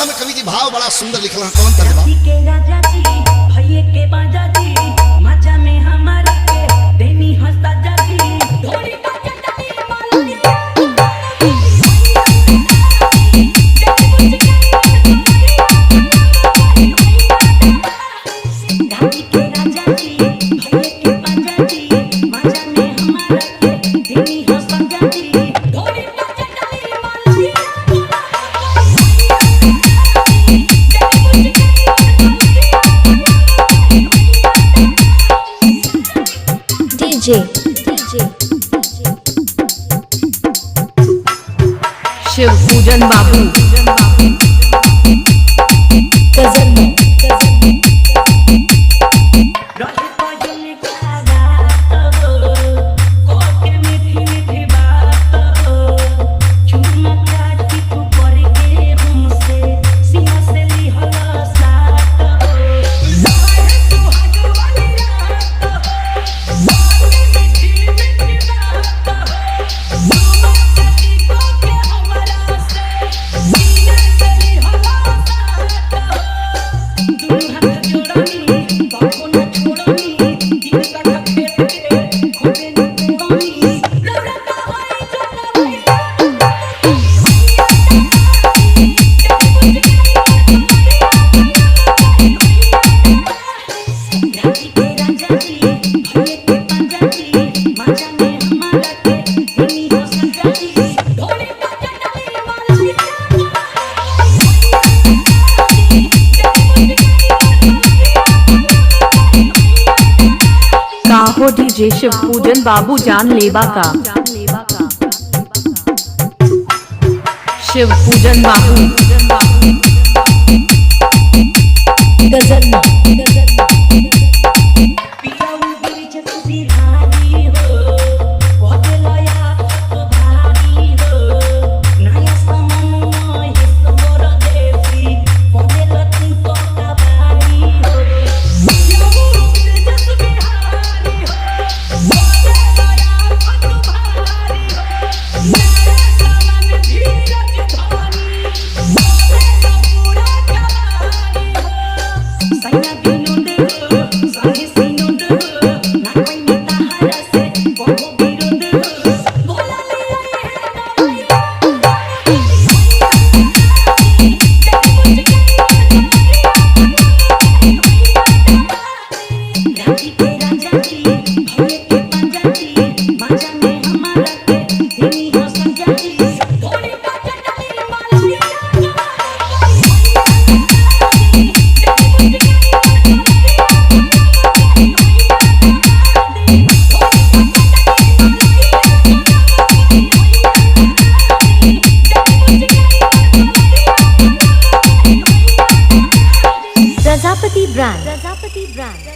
में कवि जी भाव बड़ा सुंदर लिखल है। कौन तर्ज बा? के राजा जी भैये के बाजा जी मजा में हमारे के देनी हंसता जाजी ढोली का चटनी मालूम दादी के राजा जी भैये के बाजा जी मजा में हमारे के देनी हंसता जाजी ढोली का चटनी मालूम शिव पूजन बाबू काहो डीजे शिव पूजन बाबू जान लेबा का शिव पूजन बाबू प्रजापति ब्रांड